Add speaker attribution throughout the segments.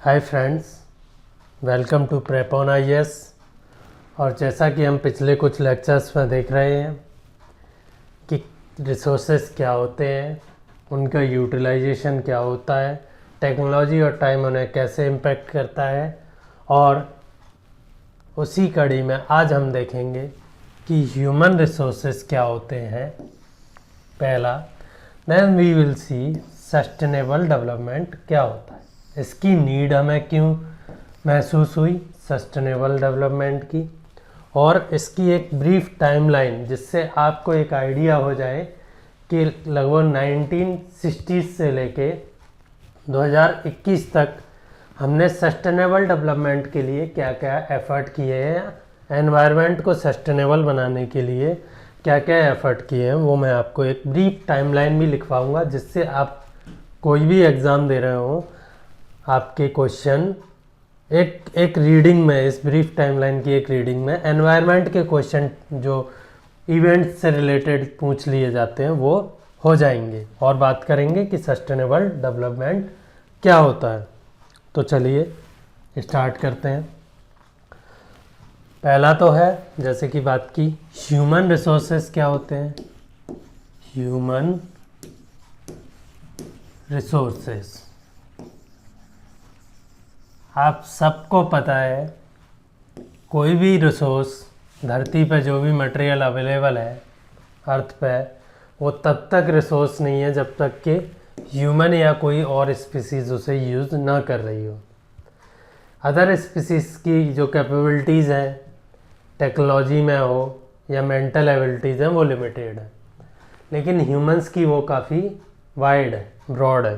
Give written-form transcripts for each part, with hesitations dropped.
Speaker 1: Hi friends, welcome to prep on IAS. और जैसा कि हम पिछले कुछ लेक्चर्स में देख रहे हैं कि रिसोर्सेज क्या होते हैं, उनका यूटिलाइजेशन क्या होता है, टेक्नोलॉजी और टाइम उन्हें कैसे इम्पेक्ट करता है, और उसी कड़ी में आज हम देखेंगे कि ह्यूमन रिसोर्सेज क्या होते हैं। पहला, then we will see sustainable development क्या होता है, इसकी नीड हमें क्यों महसूस हुई सस्टेनेबल डेवलपमेंट की, और इसकी एक ब्रीफ टाइमलाइन जिससे आपको एक आइडिया हो जाए कि लगभग 1960 से लेके 2021 तक हमने सस्टेनेबल डेवलपमेंट के लिए क्या क्या एफर्ट किए हैं, एनवायरनमेंट को सस्टेनेबल बनाने के लिए क्या क्या एफर्ट किए हैं, वो मैं आपको एक ब्रीफ टाइमलाइन भी लिखवाऊंगा, जिससे आप कोई भी एग्ज़ाम दे रहे हो आपके क्वेश्चन एक रीडिंग में, इस ब्रीफ टाइमलाइन की एक रीडिंग में एनवायरनमेंट के क्वेश्चन जो इवेंट से रिलेटेड पूछ लिए जाते हैं वो हो जाएंगे, और बात करेंगे कि सस्टेनेबल डेवलपमेंट क्या होता है। तो चलिए स्टार्ट करते हैं। पहला तो है, जैसे कि बात की, ह्यूमन रिसोर्सेज क्या होते हैं। ह्यूमन रिसोर्सेज आप सबको पता है, कोई भी रिसोर्स धरती पे जो भी मटेरियल अवेलेबल है अर्थ पे, वो तब तक रिसोर्स नहीं है जब तक कि ह्यूमन या कोई और स्पीसीज़ उसे यूज़ ना कर रही हो। अदर स्पीसीज़ की जो कैपेबिलिटीज़ हैं टेक्नोलॉजी में हो या मेंटल एबिलिटीज़ हैं वो लिमिटेड है, लेकिन ह्यूमंस की वो काफ़ी वाइड है, ब्रॉड है।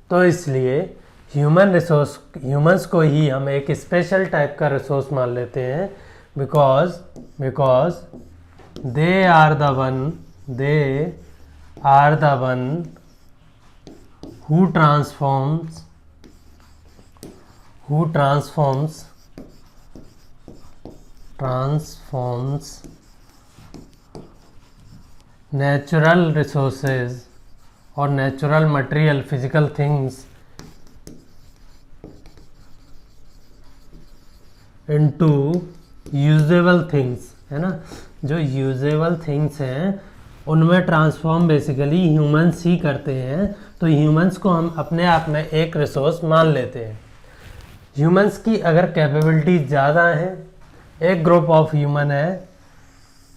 Speaker 1: तो इसलिए ह्यूमंस को ही हम एक स्पेशल टाइप का रिसोर्स मान लेते हैं, because they are the one who transforms natural resources और natural material physical things into usable things, है ना। जो यूजेबल थिंग्स हैं उनमें ट्रांसफॉर्म बेसिकली ह्यूमंस ही करते हैं, तो ह्यूमंस को हम अपने आप में एक रिसोर्स मान लेते हैं। ह्यूमंस की अगर कैपेबिलिटी ज़्यादा है, एक ग्रुप ऑफ ह्यूमन है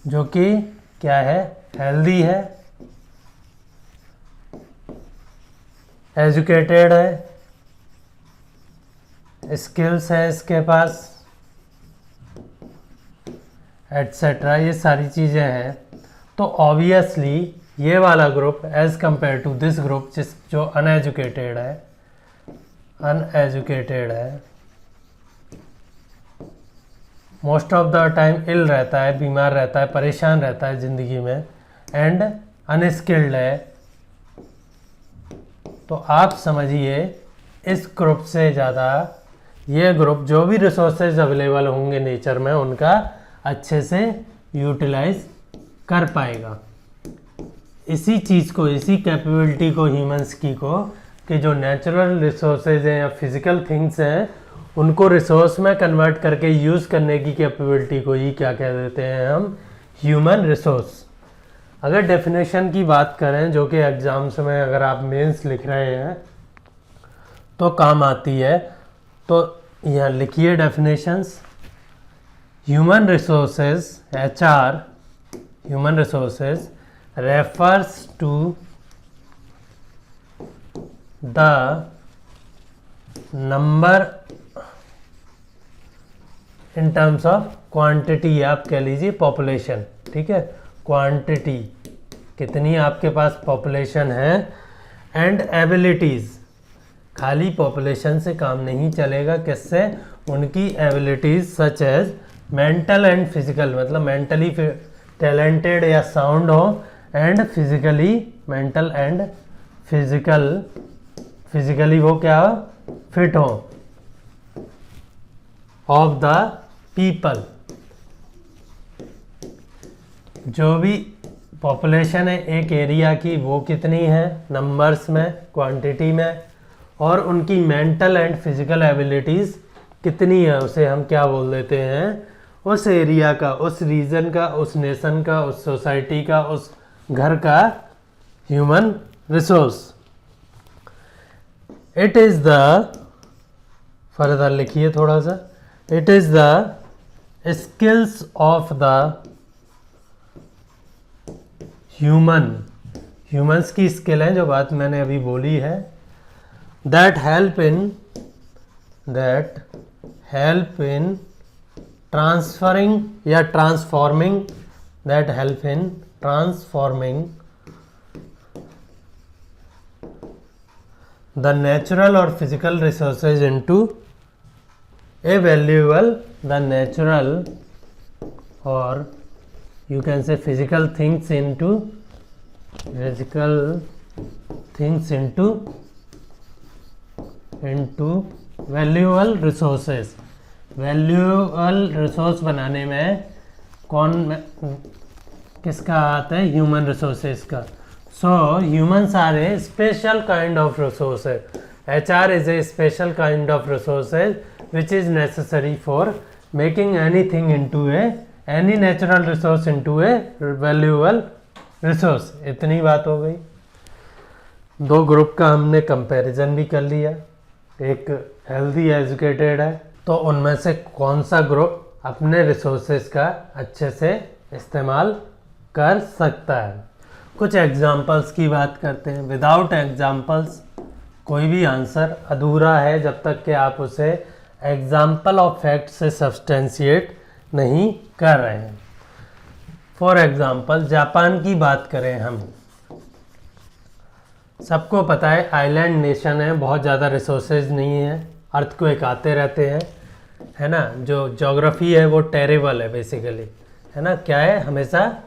Speaker 1: जो कि क्या है, हेल्दी है, एजुकेटेड है, स्किल्स है इसके पास, एट्सेट्रा, ये सारी चीज़ें हैं, तो ऑब्वियसली ये वाला group as compared to this group जो अनएजुकेटेड है, most of the time ill रहता है, बीमार रहता है, परेशान रहता है ज़िंदगी में, एंड अनस्किल्ड है। तो आप समझिए इस ग्रुप से ज़्यादा ये ग्रुप जो भी रिसोर्सेज अवेलेबल होंगे नेचर में उनका अच्छे से यूटिलाइज कर पाएगा। इसी चीज़ को, इसी कैपेबिलिटी को ह्यूमंस की को, कि जो नेचुरल रिसोर्सेज हैं या फिजिकल थिंग्स हैं उनको रिसोर्स में कन्वर्ट करके यूज़ करने की कैपेबिलिटी को ही क्या कह देते हैं हम, ह्यूमन रिसोर्स। अगर डेफिनेशन की बात करें, जो कि एग्ज़ाम्स में अगर आप मेंस लिख रहे हैं तो काम आती है, तो यहाँ लिखिए definitions. Human resources HR, human resources refers to the number in terms of quantity, आप कह लीजिए पॉपुलेशन, ठीक है, क्वांटिटी कितनी आपके पास पॉपुलेशन है, एंड एबिलिटीज़, खाली पॉपुलेशन से काम नहीं चलेगा, किससे, उनकी abilities such as mental and physical, मतलब मेंटली टैलेंटेड या साउंड हो, and physically mental and physically वो क्या हो, फिट हो, ऑफ द पीपल। जो भी पॉपुलेशन है एक एरिया की वो कितनी है नंबर्स में, क्वांटिटी में, और उनकी मेंटल एंड फिजिकल एबिलिटीज़ कितनी है, उसे हम क्या बोल देते हैं, उस एरिया का, उस रीजन का, उस नेशन का, उस सोसाइटी का, उस घर का human resource. It is the, further लिखिए थोड़ा सा, it is the skills of the humans की स्किल है, जो बात मैंने अभी बोली है, दैट हेल्प इन ट्रांसफरिंग या transforming, that help in transforming the natural और physical resources into a valuable, the natural और you can say physical things into valuable resources। valuable resource बनाने में किसका आता है, human resources का। so humans are a special kind of resources, HR is a special kind of resources which is necessary for making anything into any natural resource into a valuable resource। इतनी बात हो गई। दो group का हमने comparison भी कर लिया, एक हेल्दी एजुकेटेड है, तो उनमें से कौन सा ग्रुप अपने रिसोर्सेज का अच्छे से इस्तेमाल कर सकता है। कुछ एग्जांपल्स की बात करते हैं। विदाउट एग्जांपल्स कोई भी आंसर अधूरा है जब तक कि आप उसे एग्जाम्पल ऑफ फैक्ट से सब्सटेंशिएट नहीं कर रहे हैं। फॉर एग्जाम्पल जापान की बात करें हम, सबको पता है आइलैंड नेशन है, बहुत ज़्यादा रिसोर्सेज नहीं है, अर्थक्वेक आते रहते हैं, है ना, जो ज्योग्राफी है वो टेरेबल है बेसिकली, है ना, क्या है, हमेशा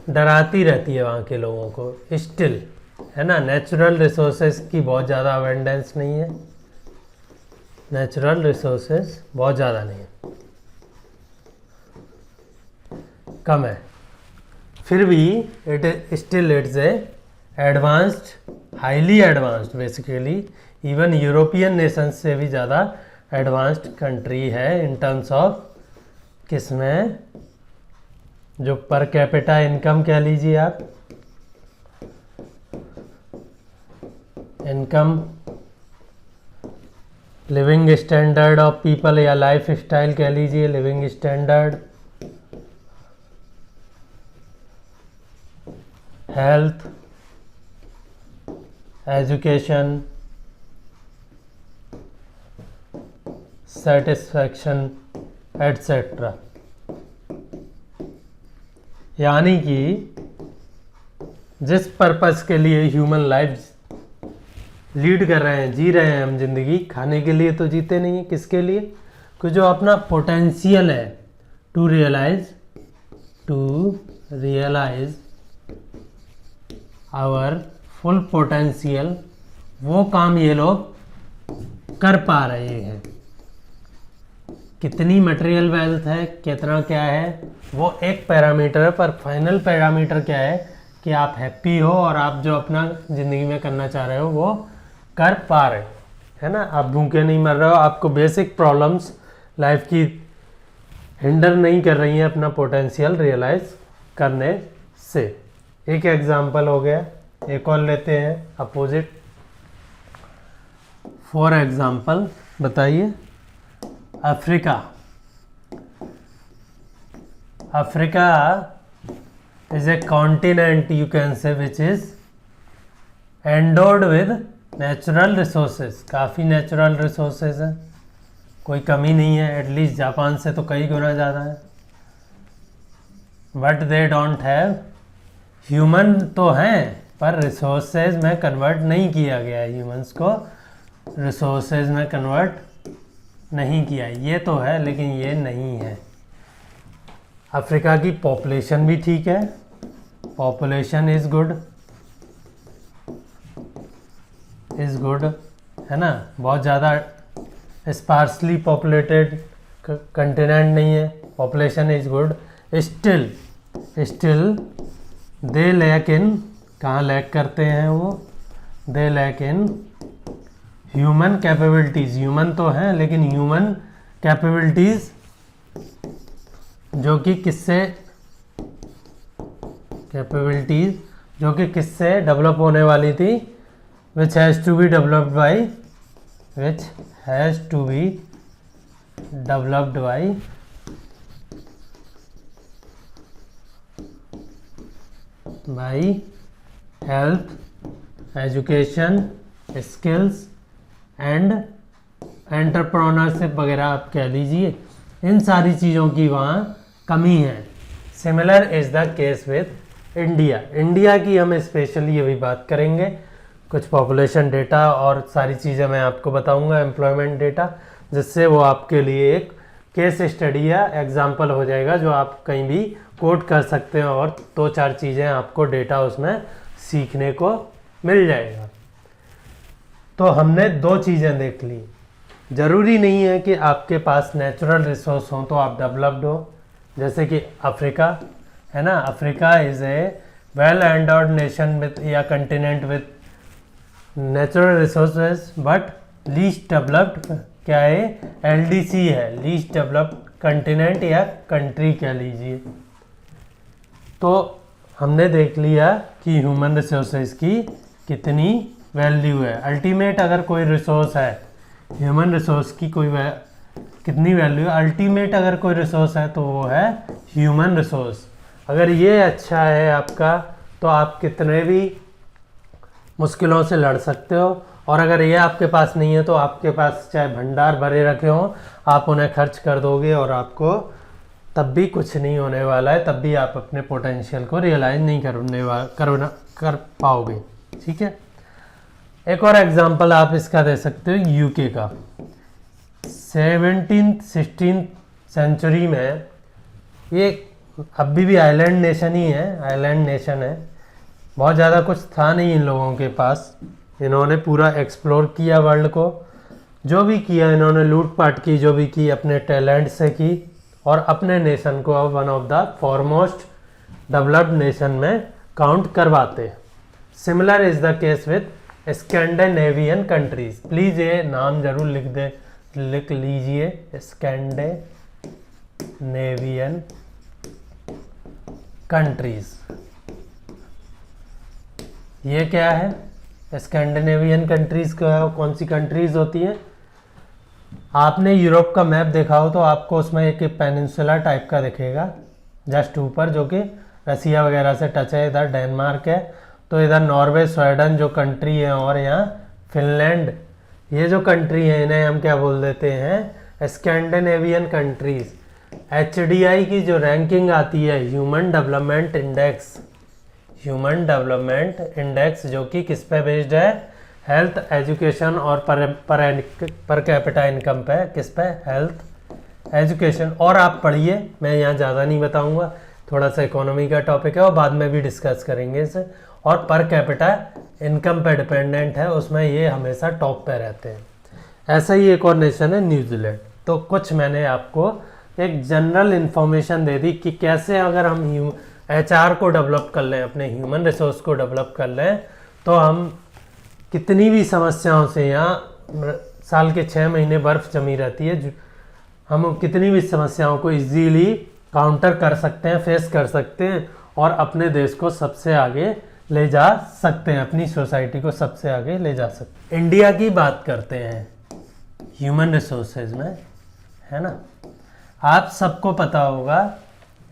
Speaker 1: डराती रहती है वहाँ के लोगों को। स्टिल, है ना, नेचुरल रिसोर्सेज की बहुत ज़्यादा अवेंडेंस नहीं है, नेचुरल रिसोर्सेज बहुत ज़्यादा नहीं है, कम है, फिर भी it's a advanced, highly advanced, basically even European Nations से भी ज़्यादा एडवांस्ड कंट्री है इन टर्म्स ऑफ किसमें, जो पर कैपिटा इनकम कह लीजिए आप, income, living standard of people या लाइफ स्टाइल कह लीजिए, living standard, health, education, satisfaction etcetera. यानी कि जिस पर्पस के लिए ह्यूमन लाइफ लीड कर रहे हैं, जी रहे हैं हम जिंदगी, खाने के लिए तो जीते नहीं है, किसके लिए, कि जो अपना पोटेंशियल है to realise our full potential, वो काम ये लोग कर पा रहे हैं। कितनी मटेरियल वेल्थ है, कितना क्या है, वो एक पैरामीटर है, पर फाइनल पैरामीटर क्या है कि आप हैप्पी हो और आप जो अपना ज़िंदगी में करना चाह रहे हो वो कर पा रहे, है ना, आप भूखे नहीं मर रहे हो, आपको बेसिक प्रॉब्लम्स लाइफ की हिंडर नहीं कर रही हैं अपना पोटेंशियल रियलाइज करने से। एक एग्जांपल हो गया, एक और लेते हैं अपोजिट। फॉर एग्जांपल बताइए, Africa is a continent you can say which is endowed with natural resources, काफ़ी natural resources हैं, कोई कमी नहीं है, एटलीस्ट जापान से तो कई गुना ज़्यादा है, but they don't have, human तो हैं पर रिसोर्सेज में कन्वर्ट नहीं किया गया है, ह्यूमंस को रिसोर्सेज में कन्वर्ट नहीं किया, ये तो है लेकिन ये नहीं है। अफ्रीका की पॉपुलेशन भी ठीक है, पॉपुलेशन इज़ गुड, है ना, बहुत ज़्यादा स्पार्सली पॉपुलेटेड कंटिनेंट नहीं है, population is good, still they lack in, कहाँ लैक करते हैं वो, they lack in human capabilities, human तो हैं लेकिन ह्यूमन कैपेबिलिटीज़ जो कि किससे डेवलप होने वाली थी, which has to be developed by health, education, skills and entrepreneurship वगैरह आप कह लीजिए, इन सारी चीज़ों की वहाँ कमी है। Similar is the case with India. India की हम स्पेशली अभी बात करेंगे, कुछ पॉपुलेशन डेटा और सारी चीज़ें मैं आपको बताऊंगा, एम्प्लॉयमेंट डेटा, जिससे वो आपके लिए एक केस स्टडी या एग्जाम्पल हो जाएगा जो आप कहीं भी कोट कर सकते हैं और 2-4 चीज़ें आपको डेटा उसमें सीखने को मिल जाएगा। तो हमने 2 चीज़ें देख ली। ज़रूरी नहीं है कि आपके पास नेचुरल रिसोर्स हो तो आप डेवलप्ड हो, जैसे कि अफ्रीका है ना, Africa is a well endowed nation with या continent with natural resources but least developed क्या है, एलडीसी है, लीस्ट डेवलप्ड कंटिनेंट या कंट्री कह लीजिए। तो हमने देख लिया कि ह्यूमन रिसोर्सेज की कितनी वैल्यू है। अल्टीमेट अगर कोई रिसोर्स है, ह्यूमन रिसोर्स की कितनी वैल्यू है, अल्टीमेट अगर कोई रिसोर्स है तो वो है ह्यूमन रिसोर्स। अगर ये अच्छा है आपका तो आप कितने भी मुश्किलों से लड़ सकते हो, और अगर ये आपके पास नहीं है तो आपके पास चाहे भंडार भरे रखे हों, आप उन्हें खर्च कर दोगे और आपको तब भी कुछ नहीं होने वाला है, तब भी आप अपने पोटेंशियल को रियलाइज नहीं कर पाओगे। ठीक है, एक और एग्जांपल आप इसका दे सकते हो यूके का। 17th-16th सेंचुरी में ये अभी भी आइलैंड नेशन ही है, आइलैंड नेशन है, बहुत ज़्यादा कुछ था नहीं इन लोगों के पास। इन्होंने पूरा एक्सप्लोर किया वर्ल्ड को, जो भी किया इन्होंने लूटपाट की, जो भी की अपने टैलेंट से की, और अपने नेशन को अब one of the foremost developed nation में काउंट करवाते। Similar is the case with Scandinavian countries. Please ये नाम जरूर लिख लीजिए, स्कैंडिनेवियन कंट्रीज। ये क्या है, स्कैंडिनेवियन कंट्रीज कौन सी कंट्रीज होती हैं? आपने यूरोप का मैप देखा हो तो आपको उसमें एक पेनिनसुला टाइप का दिखेगा जस्ट ऊपर, जो कि रसिया वगैरह से टच है। इधर डेनमार्क है, तो इधर नॉर्वे, स्वीडन जो कंट्री है, और यहाँ फिनलैंड, ये जो कंट्री है इन्हें हम क्या बोल देते हैं, स्कैंडिनेवियन कंट्रीज। HDI की जो रैंकिंग आती है, ह्यूमन डेवलपमेंट इंडेक्स, जो कि किस पे बेस्ड है, हेल्थ, एजुकेशन और पर कैपिटा इनकम पे। किस पे, हेल्थ, एजुकेशन। और आप पढ़िए, मैं यहाँ ज़्यादा नहीं बताऊँगा, थोड़ा सा इकोनॉमी का टॉपिक है और बाद में भी डिस्कस करेंगे इसे। और पर कैपिटा इनकम पे डिपेंडेंट है, उसमें ये हमेशा टॉप पे रहते हैं। ऐसा ही एक और नेशन है न्यूजीलैंड। तो कुछ मैंने आपको एक जनरल इन्फॉर्मेशन दे दी कि कैसे अगर हम HR को डेवलप कर लें, अपने ह्यूमन रिसोर्स को डेवलप कर लें, तो हम कितनी भी समस्याओं से, यहाँ साल के 6 महीने बर्फ़ जमी रहती है, हम कितनी भी समस्याओं को इजीली काउंटर कर सकते हैं, फेस कर सकते हैं, और अपने देश को सबसे आगे ले जा सकते हैं, अपनी सोसाइटी को सबसे आगे ले जा सकते हैं। इंडिया की बात करते हैं ह्यूमन रिसोर्सेज में, है ना। आप सबको पता होगा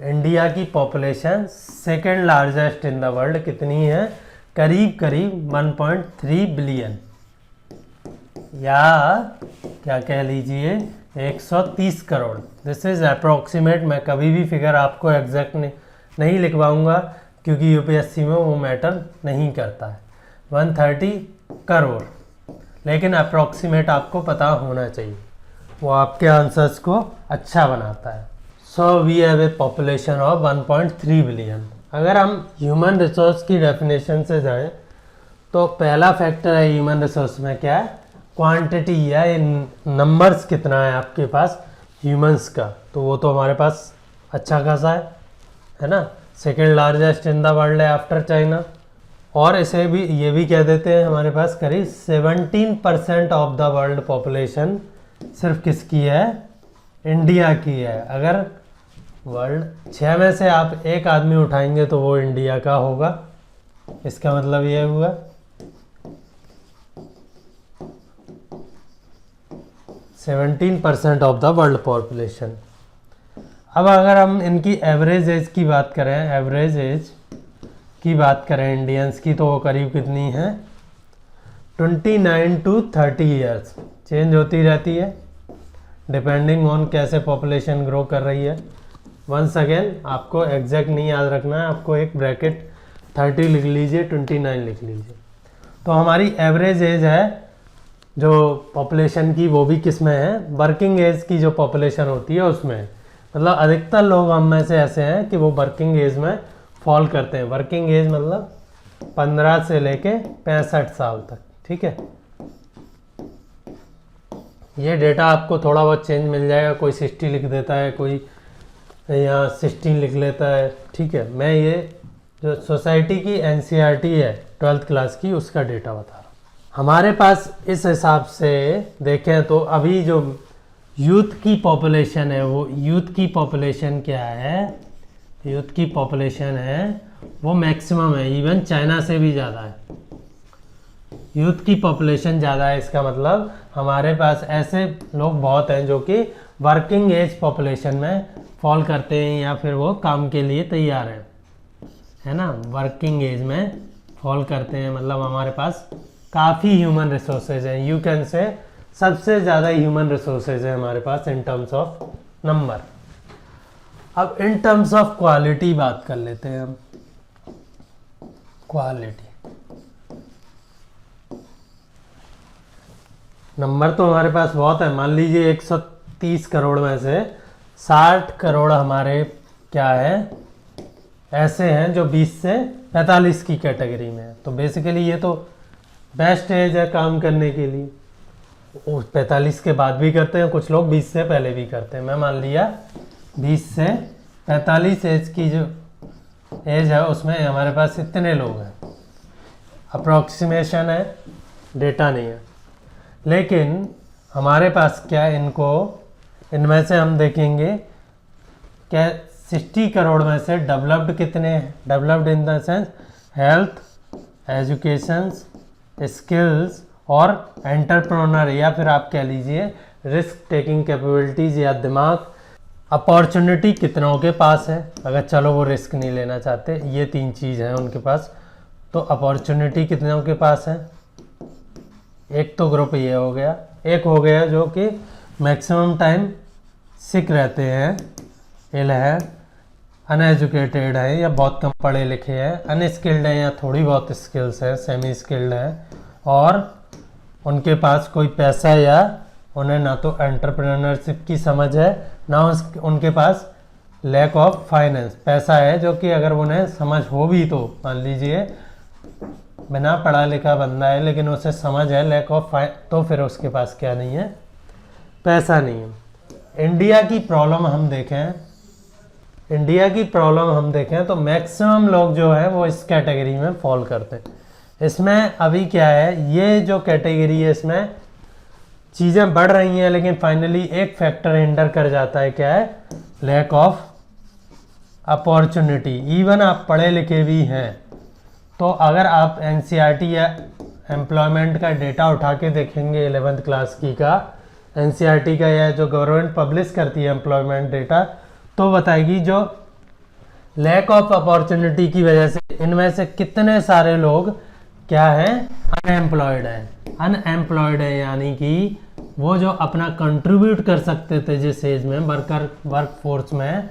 Speaker 1: इंडिया की population second largest in the world कितनी है, करीब 1.3 बिलियन, या क्या कह लीजिए 130 करोड़। दिस इज़ अप्रोक्सीमेट, मैं कभी भी फिगर आपको एग्जैक्ट नहीं लिखवाऊंगा क्योंकि UPSC में वो मैटर नहीं करता है। 130 करोड़, लेकिन अप्रोक्सीमेट आपको पता होना चाहिए, वो आपके आंसर्स को अच्छा बनाता है। So we have a population of 1.3 billion. अगर हम ह्यूमन रिसोर्स की डेफिनेशन से जाएं तो पहला फैक्टर है ह्यूमन रिसोर्स में क्या है, क्वांटिटी या नंबर्स कितना है आपके पास ह्यूमंस का, तो वो तो हमारे पास अच्छा खासा है ना। Second largest in the world है आफ्टर चाइना, और इसे भी ये भी कह देते हैं हमारे पास करीब 17% ऑफ द वर्ल्ड पॉपुलेशन सिर्फ किसकी है, इंडिया की है। अगर वर्ल्ड 6 में से आप एक आदमी उठाएंगे तो वो इंडिया का होगा, इसका मतलब ये हुआ 17% ऑफ द वर्ल्ड पॉपुलेशन। अब अगर हम इनकी एवरेज एज की बात करें, एवरेज एज की बात करें इंडियंस की, तो वो करीब कितनी है, 29 to 30 ईयर्स, चेंज होती रहती है डिपेंडिंग ऑन कैसे पॉपुलेशन ग्रो कर रही है। वंस अगेन आपको एग्जैक्ट नहीं याद रखना है, आपको एक ब्रैकेट 30 लिख लीजिए, 29 लिख लीजिए। तो हमारी एवरेज एज है जो पॉपुलेशन की, वो भी किस में है, वर्किंग एज की जो पॉपुलेशन होती है उसमें। मतलब अधिकतर लोग हम में से ऐसे हैं कि वो वर्किंग एज में फॉल करते हैं। वर्किंग एज मतलब 15 से लेके 65 साल तक, ठीक है। ये डेटा आपको थोड़ा बहुत चेंज मिल जाएगा, कोई 60 लिख देता है, कोई यहाँ 16 लिख लेता है, ठीक है। मैं ये जो सोसाइटी की एनसीईआरटी है 12th क्लास की, उसका डेटा बता रहा हूँ। हमारे पास इस हिसाब से देखें तो अभी जो यूथ की पॉपुलेशन है, वो यूथ की पॉपुलेशन क्या है, यूथ की पॉपुलेशन है वो मैक्सिमम है, इवन चाइना से भी ज़्यादा है। यूथ की पॉपुलेशन ज़्यादा है, इसका मतलब हमारे पास ऐसे लोग बहुत हैं जो कि वर्किंग एज पॉपुलेशन में फॉल करते हैं या फिर वो काम के लिए तैयार हैं, है ना, वर्किंग एज में फॉल करते हैं। मतलब हमारे पास काफ़ी ह्यूमन रिसोर्सेज हैं, यू कैन से सबसे ज़्यादा ह्यूमन रिसोर्सेज है हमारे पास इन टर्म्स ऑफ नंबर। अब इन टर्म्स ऑफ क्वालिटी बात कर लेते हैं हम। क्वालिटी नंबर तो हमारे पास बहुत है, मान लीजिए 130 करोड़ में से 60 करोड़ हमारे क्या है, ऐसे हैं जो 20 से 45 की कैटेगरी में है। तो बेसिकली ये तो बेस्ट एज है काम करने के लिए। 45 के बाद भी करते हैं कुछ लोग, 20 से पहले भी करते हैं। मैं मान लिया 20 से 45 एज की जो एज है उसमें हमारे पास इतने लोग हैं, अप्रॉक्सीमेशन है, डेटा नहीं है। लेकिन हमारे पास क्या, इनको इनमें से हम देखेंगे क्या 60 करोड़ में से डेवलप्ड कितने हैं, developed in the sense health, education, skills और एंटरप्रेन्योर, या फिर आप कह लीजिए रिस्क टेकिंग कैपेबिलिटीज़ या दिमाग। अपॉर्चुनिटी कितनों के पास है, अगर चलो वो रिस्क नहीं लेना चाहते, ये 3 चीज़ हैं उनके पास। तो अपॉर्चुनिटी कितनों के पास है, एक तो ग्रुप ये हो गया, एक हो गया जो कि मैक्सिमम टाइम सिक रहते हैं, इल है, अनएजुकेटेड है या बहुत कम पढ़े लिखे हैं, अनस्किल्ड है या थोड़ी बहुत स्किल्स है, सेमी स्किल्ड है, और उनके पास कोई पैसा या उन्हें ना तो एंटरप्रेन्योरशिप की समझ है, ना उनके पास लैक ऑफ फाइनेंस, पैसा है जो कि अगर उन्हें समझ हो भी तो मान लीजिए बिना पढ़ा लिखा बंदा है लेकिन उसे समझ है, लैक ऑफ तो फिर उसके पास क्या नहीं है, पैसा नहीं है। इंडिया की प्रॉब्लम हम देखें, इंडिया की प्रॉब्लम हम देखें तो मैक्सिमम लोग जो है वो इस कैटेगरी में फॉल करते हैं। इसमें अभी क्या है, ये जो कैटेगरी है इसमें चीज़ें बढ़ रही हैं लेकिन फाइनली एक फैक्टर हिंडर कर जाता है, क्या है, लैक ऑफ अपॉर्चुनिटी। इवन आप पढ़े लिखे भी हैं तो अगर आप एनसीईआरटी या एम्प्लॉयमेंट का डेटा उठा के देखेंगे 11th क्लास की का, एनसीईआरटी का या जो गवर्नमेंट पब्लिश करती है एम्प्लॉयमेंट डेटा, तो बताएगी जो लैक ऑफ अपॉर्चुनिटी की वजह से इनमें से कितने सारे लोग क्या हैं, अनएम्प्लॉयड हैं। अनएम्प्लॉयड है यानी कि वो जो अपना कंट्रीब्यूट कर सकते थे जिस एज में वर्क फोर्स में,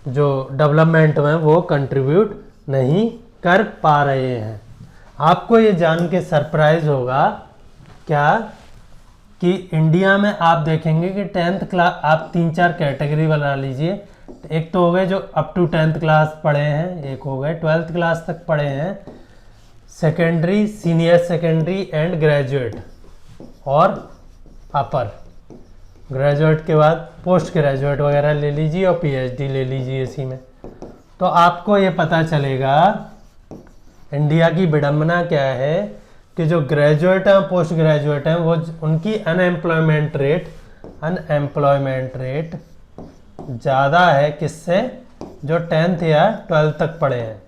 Speaker 1: जो डेवलपमेंट में, वो कंट्रीब्यूट नहीं कर पा रहे हैं। आपको ये जान के सरप्राइज होगा क्या कि इंडिया में आप देखेंगे कि 10th क्लास, आप 3-4 कैटेगरी बना लीजिए। एक तो हो गए जो अप टू 10th क्लास पढ़े हैं, एक हो गए 12th क्लास तक पढ़े हैं, secondary, senior secondary and graduate, और अपर ग्रेजुएट के बाद पोस्ट ग्रेजुएट वगैरह ले लीजिए और पीएचडी ले लीजिए इसी में। तो आपको ये पता चलेगा इंडिया की विडंबना क्या है कि जो ग्रेजुएट हैं पोस्ट ग्रेजुएट हैं वो उनकी अनएम्प्लॉयमेंट रेट ज़्यादा है किससे, जो 10th या 12th तक पढ़े हैं,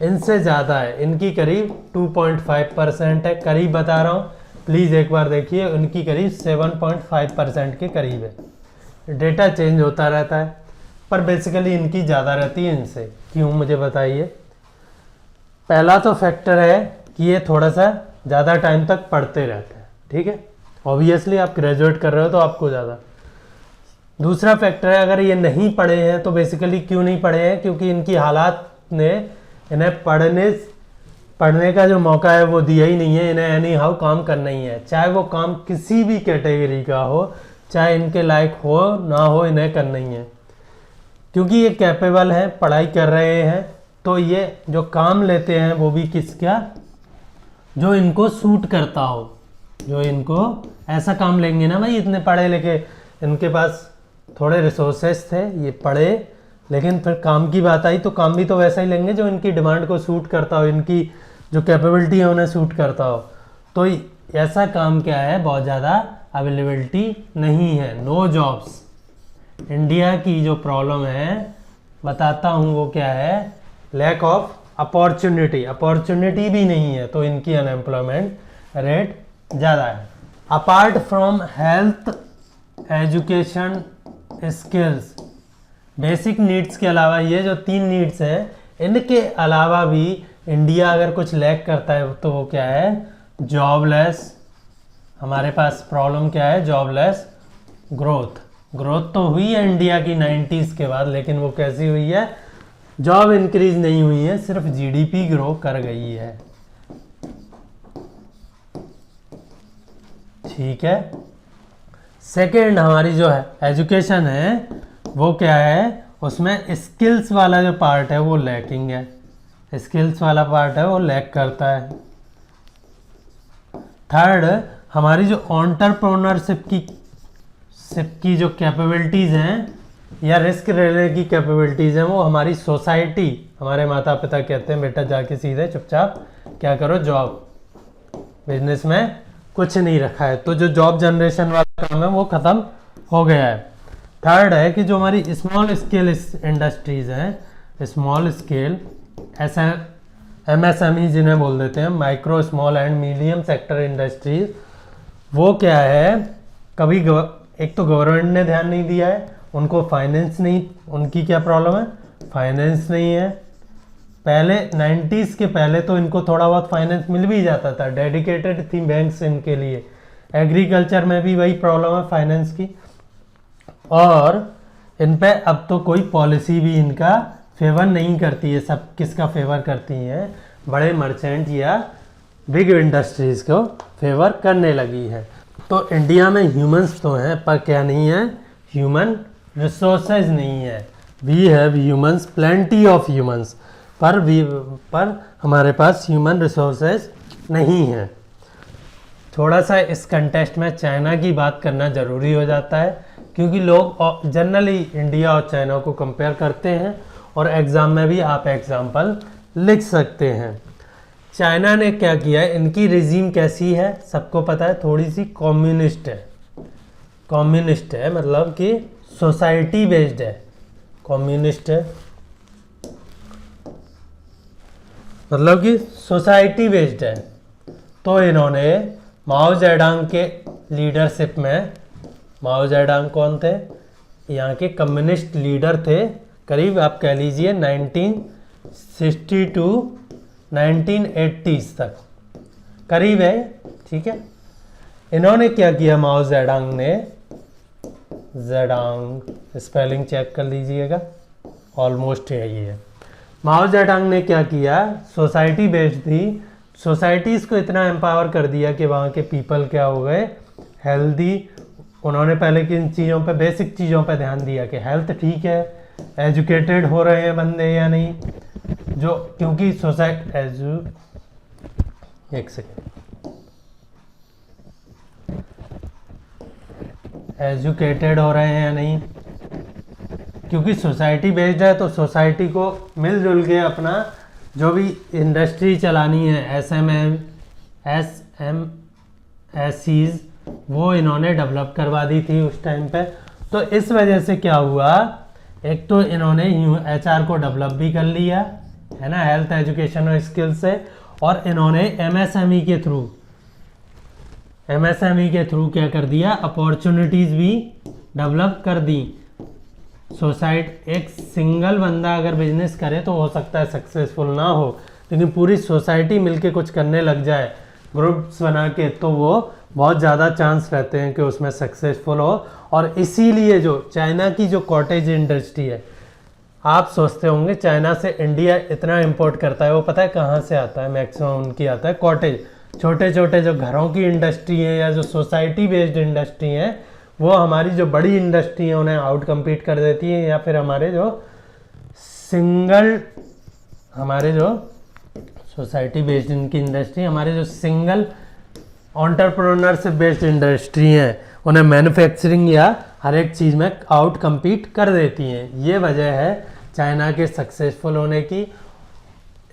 Speaker 1: इनसे ज़्यादा है। इनकी करीब 2.5% है, करीब बता रहा हूँ, प्लीज़ एक बार देखिए, उनकी करीब 7.5% के करीब है। डेटा चेंज होता रहता है पर बेसिकली इनकी ज़्यादा रहती है इनसे। क्यों, मुझे बताइए। पहला तो फैक्टर है कि ये थोड़ा सा ज़्यादा टाइम तक पढ़ते रहते हैं, ठीक है, ऑब्वियसली आप ग्रेजुएट कर रहे हो तो आपको ज़्यादा। दूसरा फैक्टर है, अगर ये नहीं पढ़े हैं तो बेसिकली क्यों नहीं पढ़े हैं, क्योंकि इनकी हालात ने इन्हें पढ़ने का जो मौका है वो दिया ही नहीं है। इन्हें एनी हाउ काम करना ही है, चाहे वो काम किसी भी कैटेगरी का हो, चाहे इनके लायक हो ना हो, इन्हें करना ही है। क्योंकि ये कैपेबल हैं, पढ़ाई कर रहे हैं, तो ये जो काम लेते हैं वो भी किसका, जो इनको सूट करता हो, जो इनको ऐसा काम लेंगे ना भाई, इतने पढ़े लिखे, इनके पास थोड़े रिसोर्सेस थे, ये पढ़े, लेकिन फिर काम की बात आई तो काम भी तो वैसा ही लेंगे जो इनकी डिमांड को सूट करता हो, इनकी जो कैपेबिलिटी है उन्हें सूट करता हो। तो ऐसा काम क्या है, बहुत ज़्यादा अवेलेबिलिटी नहीं है, नो जॉब्स। इंडिया की जो प्रॉब्लम है बताता हूँ वो क्या है, लैक ऑफ अपॉर्चुनिटी भी नहीं है, तो इनकी अनएम्प्लॉयमेंट रेट ज़्यादा है। Apart from health, education, skills, basic needs के अलावा, ये जो 3 नीड्स हैं, इनके अलावा भी इंडिया अगर कुछ लैक करता है तो वो क्या है, जॉबलेस। हमारे पास प्रॉब्लम क्या है, जॉबलेस ग्रोथ तो हुई है इंडिया की 90s के बाद, लेकिन वो कैसी हुई है, जॉब इंक्रीज नहीं हुई है, सिर्फ जीडीपी ग्रो कर गई है, ठीक है। सेकेंड, हमारी जो है एजुकेशन है वो क्या है, उसमें स्किल्स वाला जो पार्ट है वो लैकिंग है, स्किल्स वाला पार्ट है वो लैक करता है। थर्ड, हमारी जो एंटरप्रेन्योरशिप की जो कैपेबिलिटीज़ हैं या रिस्क लेने की कैपेबिलिटीज़ हैं, वो हमारी सोसाइटी, हमारे माता पिता कहते हैं बेटा जाके सीधे चुपचाप क्या करो, जॉब, बिजनेस में कुछ नहीं रखा है, तो जो जॉब जनरेशन वाला काम है वो ख़त्म हो गया है। थर्ड है कि जो हमारी स्मॉल स्केल इंडस्ट्रीज़ हैं, स्मॉल स्केल MSME जिन्हें बोल देते हैं, micro small and medium sector industries, वो क्या है, कभी एक तो गवर्नमेंट ने ध्यान नहीं दिया है, उनको फाइनेंस नहीं, उनकी क्या प्रॉब्लम है, फाइनेंस नहीं है। पहले 90s के पहले तो इनको थोड़ा बहुत फाइनेंस मिल भी जाता था, डेडिकेटेड थी बैंक्स इनके लिए। एग्रीकल्चर में भी वही प्रॉब्लम है फाइनेंस की, और इन पे अब तो कोई पॉलिसी भी इनका फेवर नहीं करती है। सब किसका फेवर करती हैं, बड़े मर्चेंट या बिग इंडस्ट्रीज़ को फेवर करने लगी है। तो इंडिया में ह्यूमंस तो हैं पर क्या नहीं है, ह्यूमन रिसोर्सेज नहीं है। We have humans, plenty of humans, पर हमारे पास ह्यूमन रिसोर्सेज नहीं है। थोड़ा सा इस कंटेस्ट में चाइना की बात करना ज़रूरी हो जाता है, क्योंकि लोग जनरली इंडिया और चाइना को कंपेयर करते हैं, और एग्ज़ाम में भी आप एग्जाम्पल लिख सकते हैं। चाइना ने क्या किया है, इनकी रिजीम कैसी है सबको पता है, थोड़ी सी कम्युनिस्ट है, मतलब कि सोसाइटी बेस्ड है, कम्युनिस्ट है मतलब कि सोसाइटी बेस्ड है। तो इन्होंने माओ जेडोंग के लीडरशिप में, माओ जेडोंग कौन थे, यहाँ के कम्युनिस्ट लीडर थे, करीब आप कह लीजिए 1960 टू 1980s तक करीब है, ठीक है। इन्होंने क्या किया, माओ जेडोंग ने, जेडोंग स्पेलिंग चेक कर लीजिएगा, ऑलमोस्ट यही है। माओ जेडोंग ने क्या किया, सोसाइटी बेस्ड थी, सोसाइटीज़ को इतना एम्पावर कर दिया कि वहाँ के पीपल क्या हो गए, हेल्दी। उन्होंने पहले किन चीज़ों पे, बेसिक चीज़ों पे ध्यान दिया कि हेल्थ ठीक है, एजुकेटेड हो रहे हैं बंदे या नहीं, जो क्योंकि एक सेकेंड, एजुकेटेड हो रहे हैं या नहीं, क्योंकि सोसाइटी बेस्ड है तो सोसाइटी को मिलजुल के अपना जो भी इंडस्ट्री चलानी है SMSCs वो इन्होंने डेवलप करवा दी थी उस टाइम पे। तो इस वजह से क्या हुआ, एक तो इन्होंने HR को डेवलप भी कर लिया है ना, हेल्थ एजुकेशन और स्किल से, और इन्होंने MSME के थ्रू क्या कर दिया, अपॉर्चुनिटीज़ भी डेवलप कर दी। एक सिंगल बंदा अगर बिजनेस करे तो हो सकता है सक्सेसफुल ना हो, लेकिन पूरी सोसाइटी मिलके कुछ करने लग जाए ग्रुप्स बना के, तो वो बहुत ज़्यादा चांस रहते हैं कि उसमें सक्सेसफुल हो। और इसीलिए जो चाइना की जो कॉटेज इंडस्ट्री है, आप सोचते होंगे चाइना से इंडिया इतना इंपोर्ट करता है, वो पता है कहाँ से आता है, मैक्सिमम उनकी आता है कॉटेज, छोटे छोटे जो घरों की इंडस्ट्री है या जो सोसाइटी बेस्ड इंडस्ट्री है, वो हमारी जो बड़ी इंडस्ट्री है उन्हें आउट कम्पीट कर देती है, या फिर हमारे जो सोसाइटी बेस्ड इनकी इंडस्ट्री, हमारे जो सिंगल एंटरप्रेन्योरशिप बेस्ड इंडस्ट्री हैं उन्हें मैन्युफैक्चरिंग या हर एक चीज़ में आउट कम्पीट कर देती हैं। ये वजह है चाइना के सक्सेसफुल होने की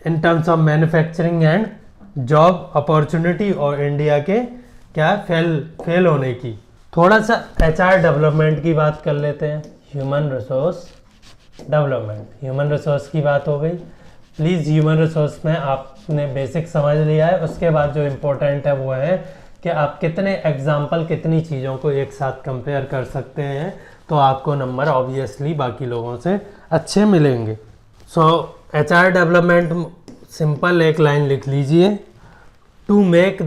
Speaker 1: in terms of manufacturing and job opportunity, और इंडिया के क्या फेल होने की। थोड़ा सा HR डेवलपमेंट की बात कर लेते हैं। ह्यूमन रिसोर्स की बात हो गई। प्लीज़ ह्यूमन रिसोर्स में आपने बेसिक समझ लिया है, उसके बाद जो इम्पोर्टेंट है वो है कि आप कितने एग्जाम्पल, कितनी चीज़ों को एक साथ कंपेयर कर सकते हैं, तो आपको नंबर ऑब्वियसली बाकी लोगों से अच्छे मिलेंगे। HR डेवलपमेंट सिंपल एक लाइन लिख लीजिए, to make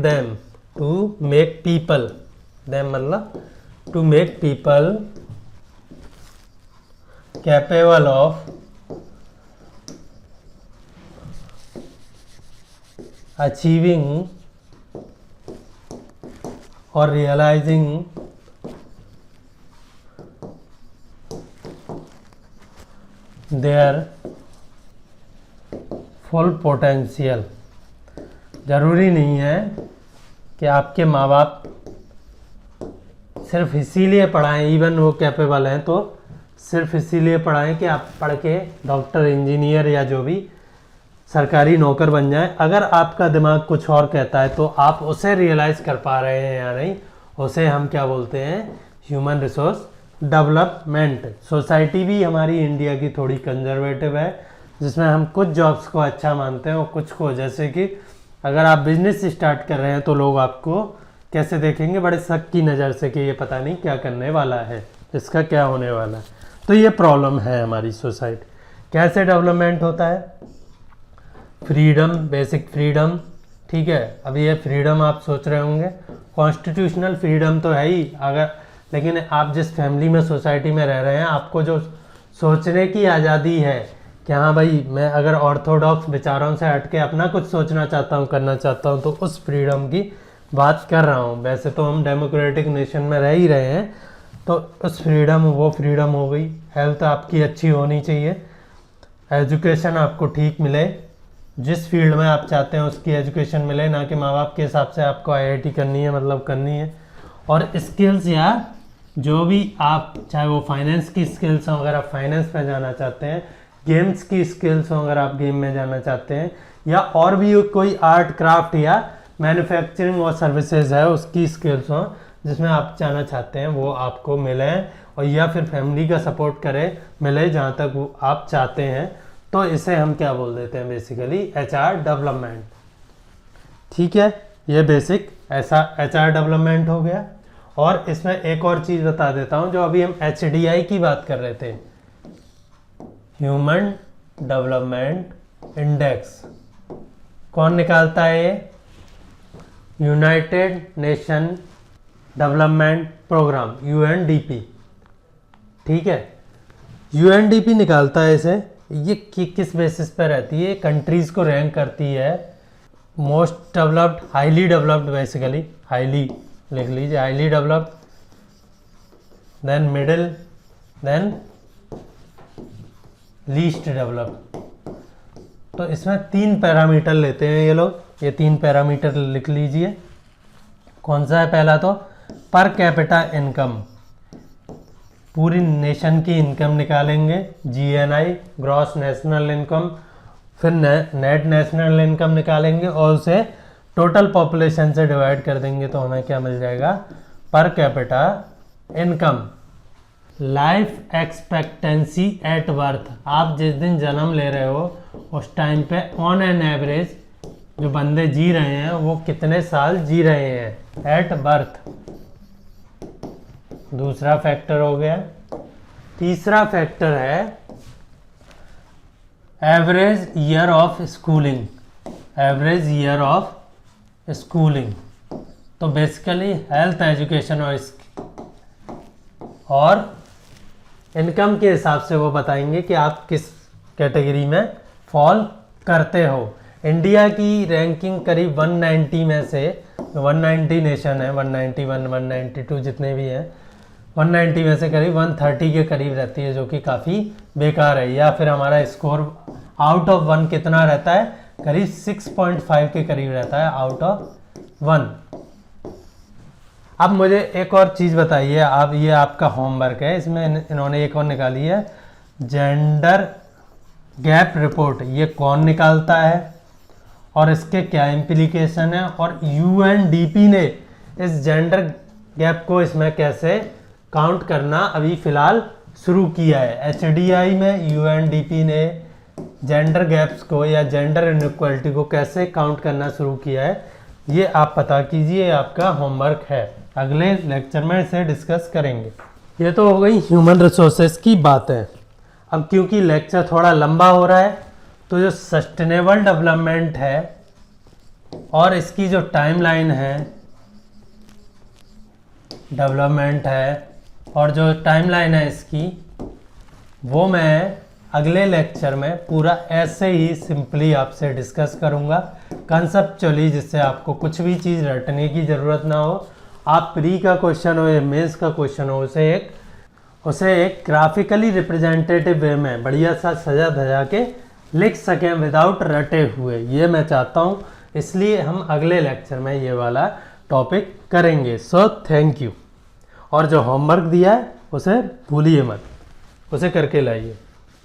Speaker 1: people capable of achieving और रियलाइजिंग देयर फुल पोटेंशियल। ज़रूरी नहीं है कि आपके माँ बाप सिर्फ इसीलिए पढ़ाएं, इवन वो कैपेबल हैं तो सिर्फ इसीलिए पढ़ाएं कि आप पढ़ के डॉक्टर, इंजीनियर या जो भी सरकारी नौकर बन जाएं। अगर आपका दिमाग कुछ और कहता है तो आप उसे रियलाइज़ कर पा रहे हैं या नहीं, उसे हम क्या बोलते हैं, ह्यूमन रिसोर्स डेवलपमेंट। सोसाइटी भी हमारी इंडिया की थोड़ी कंजर्वेटिव है, जिसमें हम कुछ जॉब्स को अच्छा मानते हैं और कुछ को, जैसे कि अगर आप बिजनेस स्टार्ट कर रहे हैं तो लोग आपको कैसे देखेंगे, बड़े शक की नज़र से कि ये पता नहीं क्या करने वाला है, इसका क्या होने वाला है। तो ये प्रॉब्लम है हमारी सोसाइटी। कैसे डेवलपमेंट होता है, फ्रीडम, बेसिक फ्रीडम, ठीक है। अब ये फ्रीडम आप सोच रहे होंगे कॉन्स्टिट्यूशनल फ्रीडम तो है ही, अगर लेकिन आप जिस फैमिली में, सोसाइटी में रह रहे हैं, आपको जो सोचने की आज़ादी है कि हाँ भाई मैं अगर ऑर्थोडॉक्स विचारों से हट के अपना कुछ सोचना चाहता हूँ, करना चाहता हूँ, तो उस फ्रीडम की बात कर रहा हूँ। वैसे तो हम डेमोक्रेटिक नेशन में रह ही रहे हैं, तो उस फ्रीडम, वो फ्रीडम हो गई। हेल्थ आपकी अच्छी होनी चाहिए, एजुकेशन आपको ठीक मिले, जिस फील्ड में आप चाहते हैं उसकी एजुकेशन मिले, ना कि माँ बाप के हिसाब से आपको IIT करनी है, मतलब करनी है। और स्किल्स, या जो भी आप, चाहे वो फाइनेंस की स्किल्स हो अगर आप फाइनेंस में जाना चाहते हैं, गेम्स की स्किल्स हो अगर आप गेम में जाना चाहते हैं, या और भी कोई आर्ट क्राफ्ट या मैन्युफैक्चरिंग और सर्विसेज है उसकी स्किल्स हो जिसमें आप जाना चाहते हैं, वो आपको मिले, और या फिर फैमिली का सपोर्ट करे, मिले जहाँ तक वो आप चाहते हैं, तो इसे हम क्या बोल देते हैं, बेसिकली HR डेवलपमेंट। ठीक है, ये बेसिक ऐसा HR डेवलपमेंट हो गया। और इसमें एक और चीज़ बता देता हूँ, जो अभी हम HDI की बात कर रहे थे, ह्यूमन डेवलपमेंट इंडेक्स, कौन निकालता है ये, United Nation development programme, UNDP। ठीक है, UNDP निकालता है इसे। ये किस बेसिस पर रहती है, कंट्रीज़ को रैंक करती है, most developed, highly developed, basically highly लिख लीजिए, highly developed, then middle, then least developed. तो इसमें 3 पैरामीटर लेते हैं ये लोग, ये 3 पैरामीटर लिख लीजिए। कौन सा है, पहला तो पर कैपिटा इनकम, पूरी नेशन की इनकम निकालेंगे, GNI, ग्रॉस नेशनल इनकम, फिर नेट नेशनल इनकम निकालेंगे और उसे टोटल पॉपुलेशन से डिवाइड कर देंगे तो हमें क्या मिल जाएगा, per capita income. Life expectancy at birth, आप जिस दिन जन्म ले रहे हो उस टाइम पे ऑन एन एवरेज जो बंदे जी रहे हैं वो कितने साल जी रहे हैं एट बर्थ। दूसरा फैक्टर हो गया। तीसरा फैक्टर है average year of schooling, average year of schooling. तो बेसिकली हेल्थ एजुकेशन और इनकम के हिसाब से वो बताएंगे कि आप किस कैटेगरी में फॉल करते हो। इंडिया की रैंकिंग करीब 190 में से, 190 नेशन है, 191 192 जितने भी हैं, 190 में से करीब 130 के करीब रहती है, जो कि काफ़ी बेकार है। या फिर हमारा स्कोर आउट ऑफ 1 कितना रहता है, करीब 6.5 के करीब रहता है आउट ऑफ 1। अब मुझे एक और चीज़ बताइए आप, ये आपका होमवर्क है, इसमें इन्होंने एक और निकाली है जेंडर गैप रिपोर्ट। ये कौन निकालता है और इसके क्या इम्प्लीकेशन है, और यूएनडीपी ने इस जेंडर गैप को इसमें कैसे काउंट करना अभी फ़िलहाल शुरू किया है। एचडीआई में यूएनडीपी ने जेंडर गैप्स को या जेंडर इनइक्वालिटी को कैसे काउंट करना शुरू किया है, ये आप पता कीजिए, आपका होमवर्क है। अगले लेक्चर में इसे डिस्कस करेंगे। ये तो हो गई ह्यूमन रिसोर्सेज की बातें। अब क्योंकि लेक्चर थोड़ा लंबा हो रहा है तो जो सस्टेनेबल डेवलपमेंट है और इसकी जो टाइमलाइन है, डेवलपमेंट है और जो टाइमलाइन है इसकी, वो मैं अगले लेक्चर में पूरा ऐसे ही सिंपली आपसे डिस्कस करूँगा कंसेप्चुअली, जिससे आपको कुछ भी चीज़ रटने की ज़रूरत ना हो। आप प्री का क्वेश्चन हो या मेंस का क्वेश्चन हो, उसे एक ग्राफिकली रिप्रेजेंटेटिव वे में बढ़िया सा सजा धजा के लिख सकें विदाउट रटे हुए, ये मैं चाहता हूँ। इसलिए हम अगले लेक्चर में ये वाला टॉपिक करेंगे। So thank you. और जो होमवर्क दिया है उसे भूलिए मत, उसे करके लाइए।